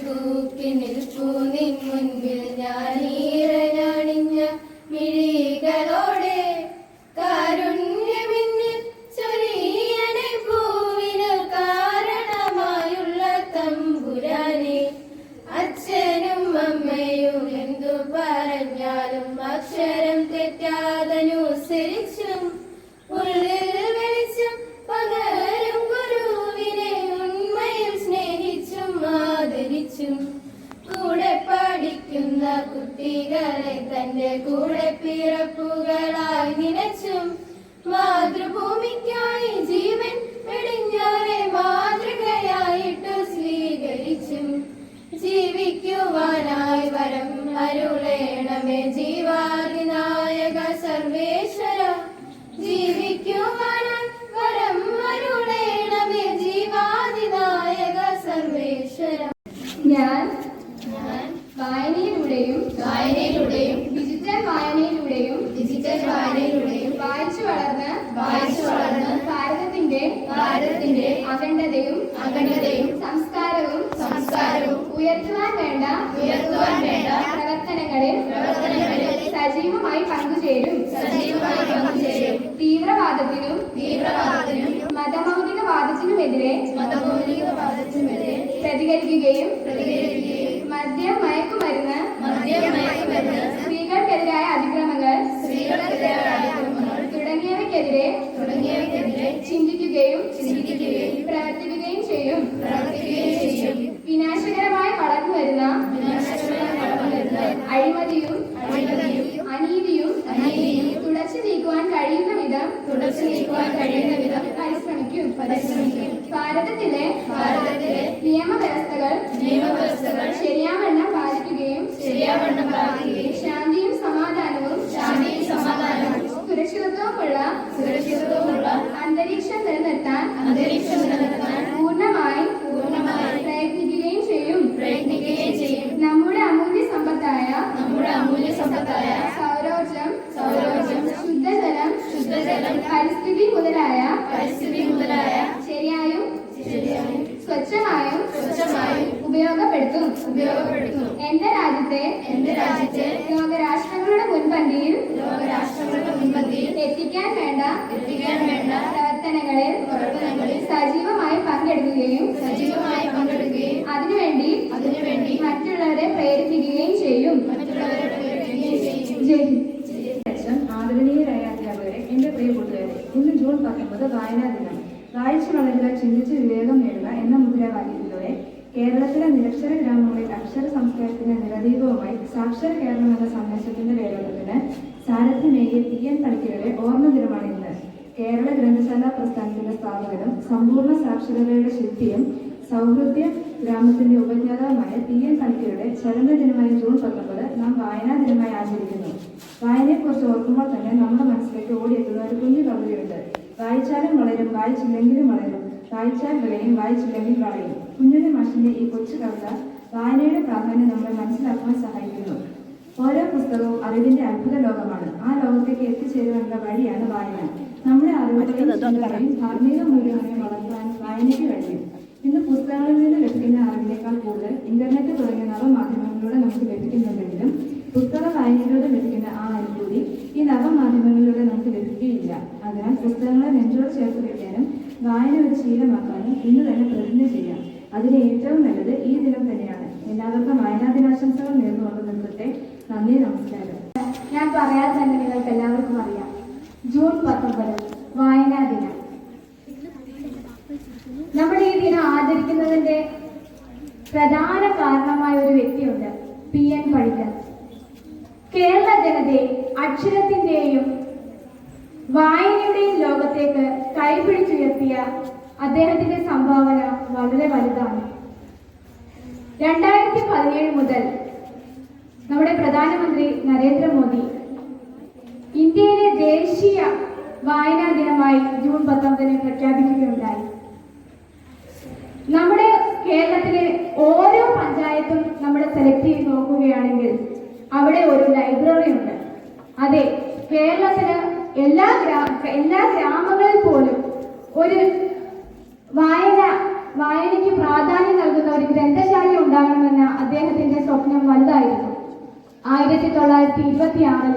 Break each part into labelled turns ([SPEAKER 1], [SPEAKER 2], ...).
[SPEAKER 1] തൂക്കി നിൽപ്പൂ നിൻ മുൻപിൽ ഞാനീറഞ്ഞണിഞ്ഞ മിഴികളോടെ കാരുണ്യമിന്നിൽ ചൊരിയണേ ഭൂവിനു കാരണമായുള്ള തമ്പുരാനെ. അച്ഛനും അമ്മയും എന്തു പറഞ്ഞാലും അക്ഷരം തെറ്റാതനുസരിച്ചും ഉള്ളിൽ വെളിച്ചം പകരും ഗുരുവിനെ ഉണ്മയിൽ സ്നേഹിച്ചും ആദരിച്ചും കൂടെ പഠിക്കുന്ന കുട്ടികളെ തന്റെ കൂടെ പിറപ്പുകളായി നിലച്ചും മാതൃഭൂമിക്കായി ജീവൻ വെടിഞ്ഞോരെ മാതൃകയായിട്ടു സ്വീകരിച്ചും ജീവിക്കുവാനായി വരം അരുളേണമേ ജീവാദിനായക സർവേശ്വര. ജീവിക്കുവാനായി വരം അരുളേണമേ ജീവാദിനായക സർവേശ്വര.
[SPEAKER 2] ഞാൻ വായനയിലൂടെയും ഡിജിറ്റൽ വായനയിലൂടെയും വായിച്ചു വളർന്ന് ഭാരതത്തിന്റെ അഖണ്ഡതയും സംസ്കാരവും ഉയർത്തുവാൻ വേണ്ട പ്രവർത്തനങ്ങളിൽ സജീവമായി പങ്കുചേരും. തീവ്രവാദത്തിനും മതമൗലികവാദത്തിനുമെതിരെ പ്രതികരിക്കുകയും മദ്യം മയക്കുമരുന്ന് സ്ത്രീകൾക്കെതിരായ അതിക്രമങ്ങൾ തുടങ്ങിയവയ്ക്കെതിരെ ചിന്തിക്കുകയും പ്രവർത്തിക്കുകയും ചെയ്യും. വിനാശകരമായി വളർന്നു വരുന്ന അഴിമതിയും അനീതിയും തുടച്ചു നീക്കുവാൻ കഴിയുന്ന വിധം പരിശ്രമിക്കും. ഭാരതത്തിലെ നിയമവ്യവസ്ഥകൾ ശരിയാവണ്ണം പാലിക്കുകയും ശാന്തിയും സമാധാനവും സുരക്ഷിതത്വമുള്ള അന്തരീക്ഷം നിലനിർത്താൻ പൂർണ്ണമായി പ്രയത്നിക്കുകയും ചെയ്യും. നമ്മുടെ അമൂല്യ സമ്പത്തായ സൗരോർജം, ശുദ്ധജലം, പരിസ്ഥിതി മുതലായ ശരിയായും സ്വച്ഛമായും ഉപയോഗപ്പെടുത്തും. എന്റെ രാജ്യത്തെ ലോകരാഷ്ട്രങ്ങളുടെ മുൻപന്തിയിൽ എത്തിക്കാൻ വേണ്ട പ്രവർത്തനങ്ങളിൽ സജീവമായി പങ്കെടുക്കുകയും അതിനുവേണ്ടി മറ്റുള്ളവരെ പ്രേരിപ്പിക്കുകയും ചെയ്യും.
[SPEAKER 3] ആദരണീയരായ അധ്യാപകരെ, എന്റെ പ്രിയ കൂട്ടുകാരെ, ഇന്ന് ജൂൺ 19 വായനാ ദിനം. വായിച്ചു വളരുക, ചിന്തിച്ച് വിവേകം നേടുക എന്ന മുദ്രാവാക്യത്തിലൂടെ കേരളത്തിലെ നിരക്ഷര ഗ്രാമങ്ങളിൽ അക്ഷര സംസ്കാരത്തിന്റെ നിറദീപവുമായി സാക്ഷര കേരളം എന്ന സന്ദേശത്തിന്റെ വേരോട്ടത്തിന് സാരഥ്യമേകിയ TN പണിക്കരുടെ ഓർമ്മ ദിനമാണ് ഇന്ന്. കേരള ഗ്രന്ഥശാല പ്രസ്ഥാനത്തിന്റെ സ്ഥാപകനും സമ്പൂർണ്ണ സാക്ഷരതയുടെ ശില്പിയും സൗഹൃദ ഗ്രാമത്തിന്റെ ഉപജ്ഞാതാവുമായ TN പണിക്കരുടെ ചരമദിനമായ ജൂൺ 19 നാം വായനാ ദിനമായി ആചരിക്കുന്നു. വായനയെക്കുറിച്ച് ഓർക്കുമ്പോൾ തന്നെ നമ്മുടെ മനസ്സിലേക്ക് ഓടിയെത്തുന്ന ഒരു കുഞ്ഞു കവിതയുണ്ട്. വായിച്ചാലും വളരും, വായിച്ചില്ലെങ്കിലും വളരും, വായിച്ചാൽ വിളയും, വായിച്ചില്ലെങ്കിൽ വളയും. കുഞ്ഞുണ്ണി മാഷിന്റെ ഈ കൊച്ചു കവിത വായനയുടെ പ്രാധാന്യം നമ്മളെ മനസ്സിലാക്കാൻ സഹായിക്കുന്നു. ഓരോ പുസ്തകവും അറിവിന്റെ അത്ഭുത ലോകമാണ്. ആ ലോകത്തേക്ക് എത്തിച്ചേരുവാനുള്ള വഴിയാണ് വായന. നമ്മുടെ അറിവുകളെയും ധാർമ്മിക മൂല്യങ്ങളെയും വളർത്താൻ വായനയ്ക്ക് കഴിയും. ഇന്ന് പുസ്തകങ്ങളിൽ നിന്ന് ലഭിക്കുന്ന അറിവിനേക്കാൾ കൂടുതൽ ഇന്റർനെറ്റ് തുടങ്ങിയ നവമാധ്യമങ്ങളിലൂടെ നമുക്ക് ലഭിക്കുന്നുണ്ടെങ്കിലും പുസ്തക വായനയിലൂടെ ലഭിക്കുന്ന ആ അനുഭൂതി ഈ നവമാധ്യമങ്ങളിലൂടെ നമുക്ക് ലഭിക്കുകയില്ല. അതിനാൽ പുസ്തകങ്ങളെ നെഞ്ചോട് ചേർത്ത് വയ്ക്കാനും വായന ഒരു ശീലമാക്കാനും ഇന്ന് തന്നെ പ്രതിജ്ഞ ചെയ്യാം. അതിന് ഏറ്റവും നല്ലത് ഈ ദിനം തന്നെയാണ്. എല്ലാവർക്കും വായനാ ദിനാശംസകൾ നേർന്നുകൊണ്ട് നിർത്തട്ടെ. നന്ദി, നമസ്കാരം.
[SPEAKER 2] ഞാൻ പറയാതെ തന്നെ നിങ്ങൾക്ക് എല്ലാവർക്കും അറിയാം, ജൂൺ 19 വായനാ ദിനം. നമ്മുടെ ഈ ദിനം ആചരിക്കുന്നതിന്റെ പ്രധാന കാരണമായ ഒരു വ്യക്തിയുണ്ട്, PN പണിക്കർ. കേരള ജനതയെ അക്ഷരത്തിന്റെയും വായനയുടെയും ലോകത്തേക്ക് കൈപിടിച്ചുയർത്തിയ അദ്ദേഹത്തിന്റെ സംഭാവന വളരെ വലുതാണ്. 2017 മുതൽ നമ്മുടെ പ്രധാനമന്ത്രി നരേന്ദ്രമോദി ഇന്ത്യയിലെ ദേശീയ വായനാ ദിനമായി ജൂൺ 19 പ്രഖ്യാപിക്കുകയുണ്ടായി. നമ്മുടെ കേരളത്തിലെ ഓരോ പഞ്ചായത്തും നമ്മൾ സെലക്ട് ചെയ്ത് നോക്കുകയാണെങ്കിൽ അവിടെ ഒരു ലൈബ്രറി ഉണ്ട്. അതെ, കേരളത്തില് എല്ലാ ഗ്രാമങ്ങളിൽ പോലും ഒരു വായനയ്ക്ക് പ്രാധാന്യം നൽകുന്ന ഒരു ഗ്രന്ഥശാല ഉണ്ടാകണമെന്ന അദ്ദേഹത്തിന്റെ സ്വപ്നം വലുതായിരുന്നു. 1926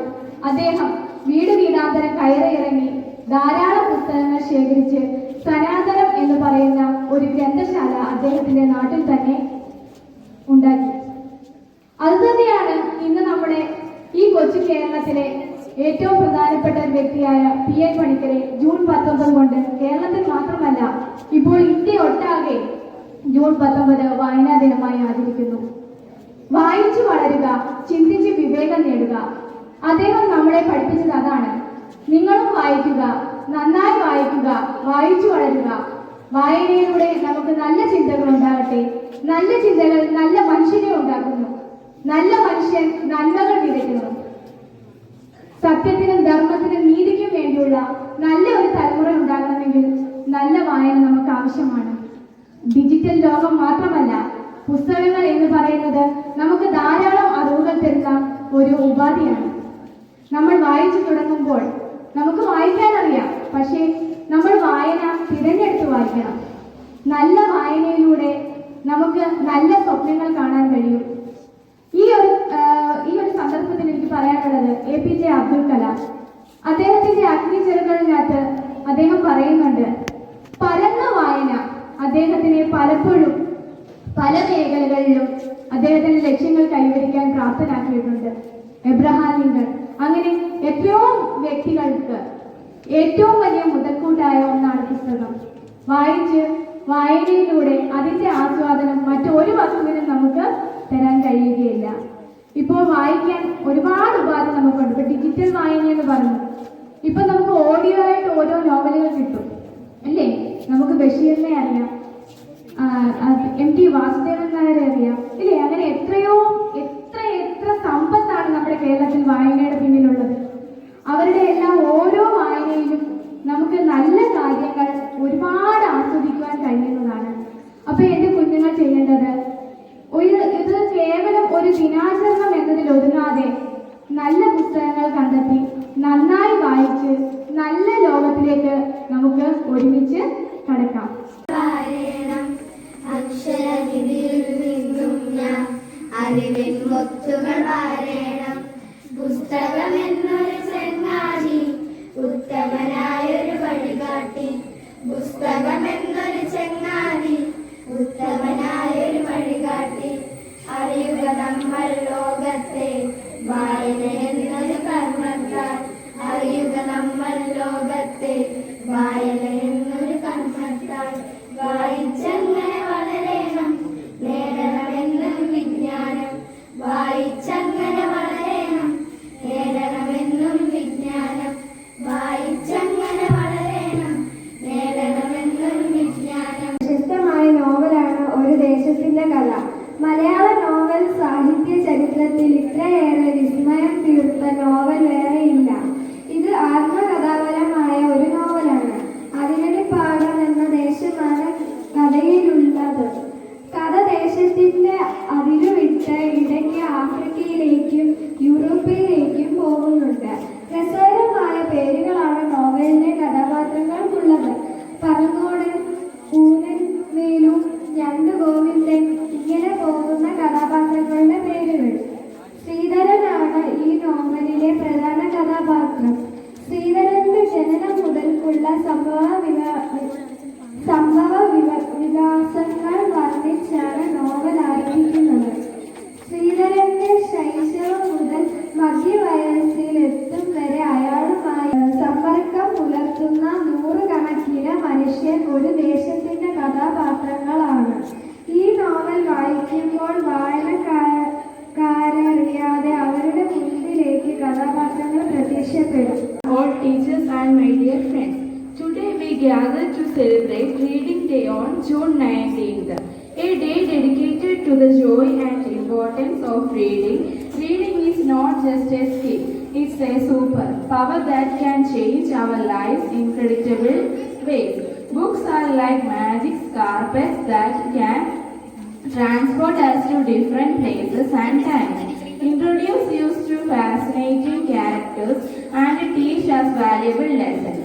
[SPEAKER 2] അദ്ദേഹം വീട് വീടാന്തരം കയറിയിറങ്ങി ധാരാളം പുസ്തകങ്ങൾ ശേഖരിച്ച് സനാതനം എന്ന് പറയുന്ന ഒരു ഗ്രന്ഥശാല അദ്ദേഹത്തിന്റെ നാട്ടിൽ തന്നെ ഉണ്ടാക്കി. അതുതന്നെയാണ് ഇന്ന് നമ്മുടെ ഈ കൊച്ചു കേരളത്തിലെ ഏറ്റവും പ്രധാനപ്പെട്ട ഒരു വ്യക്തിയായ PN പണിക്കരെ ജൂൺ 19 കൊണ്ട് കേരളത്തിൽ മാത്രമല്ല ഇപ്പോൾ ഇന്ത്യ ഒട്ടാകെ ജൂൺ 19 വായനാ ദിനമായി ആചരിക്കുന്നു. വായിച്ചു വളരുക, ചിന്തിച്ച് വിവേകം നേടുക. അദ്ദേഹം നമ്മളെ പഠിപ്പിച്ചത് അതാണ്. നിങ്ങളും വായിക്കുക, നന്നായി വായിക്കുക, വായിച്ചു വളരുക. വായനയിലൂടെ നമുക്ക് നല്ല ചിന്തകൾ ഉണ്ടാകട്ടെ. നല്ല ചിന്തകൾ നല്ല മനുഷ്യനെ ഉണ്ടാക്കുന്നു. നല്ല മനുഷ്യൻ നന്മകൾ വിതയ്ക്കുന്നു. സത്യത്തിനും ധർമ്മത്തിനും നീതിക്കും വേണ്ടിയുള്ള നല്ല ഒരു തലമുറ ഉണ്ടാകണമെങ്കിൽ നല്ല വായന നമുക്ക് ആവശ്യമാണ്. ഡിജിറ്റൽ ലോകം മാത്രമല്ല, പുസ്തകങ്ങൾ എന്ന് പറയുന്നത് നമുക്ക് ധാരാളം അറിവുകൾ തരുന്ന ഒരു ഉപാധിയാണ്. നമ്മൾ വായിച്ചു തുടങ്ങുമ്പോൾ നമുക്ക് വായിക്കാൻ അറിയാം, പക്ഷേ നമ്മൾ വായന തിരഞ്ഞെടുത്ത് വായിക്കണം. നല്ല വായനയിലൂടെ നമുക്ക് നല്ല സ്വപ്നങ്ങൾ കാണാൻ കഴിയും. ഈ ഒരു സന്ദർഭത്തിൽ എനിക്ക് പറയാനുള്ളത് APJ അബ്ദുൽ കലാം. അദ്ദേഹത്തിന്റെ അഗ്നിചിറകുകളിനകത്ത് അദ്ദേഹം പറയുന്നുണ്ട്, പരന്ന വായന അദ്ദേഹത്തിനെ പലപ്പോഴും പല മേഖലകളിലും അദ്ദേഹത്തിന്റെ ലക്ഷ്യങ്ങൾ കൈവരിക്കാൻ പ്രാപ്തനാക്കിയിട്ടുണ്ട്. എബ്രഹാം ലിങ്കൺ, അങ്ങനെ എത്രയോ വ്യക്തികൾക്ക് ഏറ്റവും വലിയ മുതൽക്കൂട്ടായ ഒന്നാണ് പുസ്തകം. വായനയിലൂടെ അതിന്റെ ആസ്വാദനം മറ്റൊരു വസ്തുവിനും നമുക്ക് തരാൻ കഴിയുകയില്ല. ഇപ്പോൾ വായിക്കാൻ ഒരുപാട് ഉപാധി നമുക്കുണ്ട്. ഇപ്പൊ ഡിജിറ്റൽ വായന എന്ന് പറഞ്ഞു, ഇപ്പൊ നമുക്ക് ഓഡിയോ ആയിട്ട് ഓരോ നോവലുകൾ കിട്ടും അല്ലേ? നമുക്ക് ബഷീറിനെ അറിയാം, MT വാസുദേവൻ നായരെ അറിയാം ഇല്ലേ? അങ്ങനെ എത്രയോ എത്ര സമ്പത്താണ് നമ്മുടെ കേരളത്തിൽ വായനയുടെ പിന്നിലുള്ളത്. അവരുടെ എല്ലാം ഓരോ വായനയിലും നമുക്ക് നല്ല കാര്യങ്ങൾ ഒരുപാട് ആസ്വദിക്കുവാൻ കഴിയുന്നതാണ്. അപ്പൊ എന്റെ കുഞ്ഞുങ്ങൾ ചെയ്യേണ്ടത് ഇത് കേവലം ഒരു ദിനാചരണം എന്നതിൽ ഒതുങ്ങാതെ നല്ല പുസ്തകങ്ങൾ കണ്ടെത്തി നന്നായി വായിച്ച് നല്ല ലോകത്തിലേക്ക് നമുക്ക് ഒരുമിച്ച് കടക്കാം.
[SPEAKER 1] അക്ഷരനിധിയിൽ നിന്നും ഞാൻ അറിവിൻ മുത്തുകൾ വാരേണം. പുസ്തകം എന്നൊരു ചങ്ങാതി, ഉത്തമനായൊരു വഴികാട്ടി. പുസ്തകം എന്നൊരു ചങ്ങാതി, ഉത്തമനായൊരു വഴികാട്ടി. അറിയുക നമ്മൾ ലോകത്തെ വായന എന്നൊരു കർമ്മത്താൽ. അറിയുക നമ്മൾ ലോകത്തെ വായന എന്നൊരു കർമ്മത്താൽ. വായിച്ചങ്ങനെ വളരണം, നേടണമെന്നും വിജ്ഞാനം. വായിച്ചങ്ങനെ വളരണം, നേടണമെന്നും വിജ്ഞാനം. വായിച്ചങ്ങനെ വളരണം, നേടണമെന്നും വിജ്ഞാനം.
[SPEAKER 4] പ്രശസ്തമായ നോവലാണ് ഒരു ദേശത്തിന്റെ കഥ. മലയാള നോവൽ സാഹിത്യ ചരിത്രത്തിൽ ഇത്രയേറെ വിസ്മയം തീർത്ത നോവൽ വേറെയില്ല. ഇത് ആത്മകഥാപരമായ ഒരു നോവലാണ്. അതിരടിപ്പാടം എന്ന ദേശമാണ് കഥയിലുള്ളത്. കഥ ദേശത്തിന്റെ അതിരുവിട്ട് ഇടയ്ക്ക് ആഫ്രിക്കയിലേക്കും യൂറോപ്പിലേക്കും പോകുന്നുണ്ട്. രസകരമായ പേരുകളാണ് നോവലിലെ കഥാപാത്രങ്ങൾക്കുള്ളത്. പറങ്ങോടൻ, ഊനൻവേലു, ഞണ്ട് ഗോവിന്ദൻ, ഇങ്ങനെ പോകുന്ന കഥാപാത്രങ്ങളുടെ പേരുകൾ. ശ്രീധരനാണ് ഈ നോവലിലെ പ്രധാന കഥാപാത്രം. ശ്രീധരന്റെ ജനനം മുതൽക്കുള്ള സംഭവ വികാസങ്ങൾ വർണ്ണിച്ചാണ് നോവൽ ആരംഭിക്കുന്നത്. ശ്രീധരന്റെ ശൈശവം മുതൽ മധ്യവയസ്സിലെത്തും വരെ അയാളുമായി സമ്പർക്കം പുലർത്തുന്ന നൂറുകണക്കിന് മനുഷ്യർ ഒരു ദേശത്തിന്റെ കഥാപാത്രങ്ങളാണ്. ഈ നോവൽ വായിക്കുമ്പോൾ വായനക്കാരറിയാതെ അവരുടെ മുൻപിലേക്ക് കഥാപാത്രങ്ങൾ പ്രത്യക്ഷപ്പെടും.
[SPEAKER 5] All teachers and my dear friends, today we gather to celebrate Reading Day on June 19th, a day dedicated to the joy and importance of reading. Reading is not just a skill, it's a superpower that can change our lives in incredible ways. Books are like magic carpets that can transport us to different places and times, introduce us to fascinating characters, and teach us valuable lessons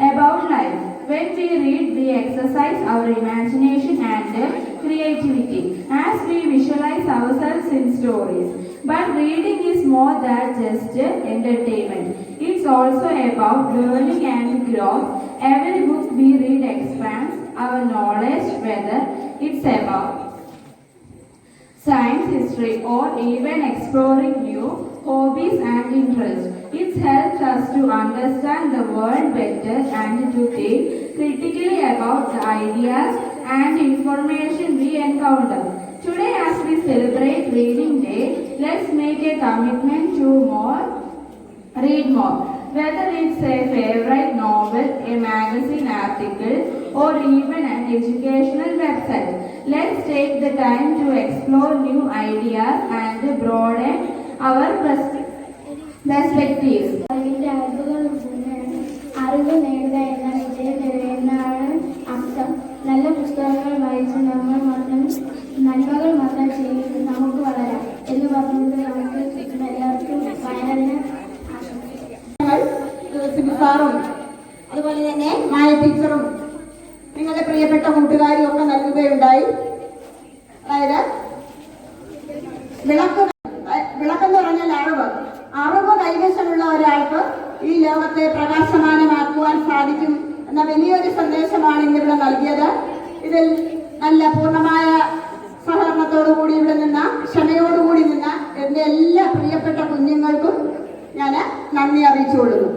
[SPEAKER 5] about life. when we read, we exercise our imagination and creativity as we visualize ourselves in stories. But reading is more than just entertainment. It's also about learning and growth. Every book we read expands our knowledge, whether it's about science, history, or even exploring new hobbies and interests. It helps us to understand the world better and to think critically about the ideas and information we encounter. Today, as we celebrate Reading Day, let's make a commitment to read more. Whether it's a favorite novel, a magazine article, or even an educational website, let's take the time to explore new ideas and broaden our perspectives.
[SPEAKER 1] അറിവിന്റെ അറിവുകൾ അറിവ് നേടുക എന്ന വിജയം എന്നാണ് അർത്ഥം. നല്ല പുസ്തകങ്ങൾ വായിച്ച് നമ്മൾ മാത്രം നന്മകൾ മാത്രം ചെയ്ത് നമുക്ക് വളരാം എന്ന് പറഞ്ഞുകൊണ്ട് നമുക്ക് എല്ലാവർക്കും വയനാടിന്
[SPEAKER 6] സാറും അതുപോലെ തന്നെ മായ ടീച്ചറും നിങ്ങളുടെ പ്രിയപ്പെട്ട കൂട്ടുകാരും ഒക്കെ നൽകുകയുണ്ടായി. അതായത് വിളക്കെന്ന് പറഞ്ഞാൽ അറിവ് കൈവശമുള്ള ഒരാൾക്ക് ഈ ലോകത്തെ പ്രകാശമാനമാക്കുവാൻ സാധിക്കും എന്ന വലിയൊരു സന്ദേശമാണ് ഇന്നിവിടെ നൽകിയത്. ഇതിൽ നല്ല പൂർണ്ണമായ സഹകരണത്തോടുകൂടി ഇവിടെ നിന്ന ക്ഷമയോടുകൂടി നിന്ന എൻ്റെ എല്ലാ പ്രിയപ്പെട്ട കുഞ്ഞുങ്ങൾക്കും ഞാൻ നന്ദി അറിയിച്ചുകൊള്ളുന്നു.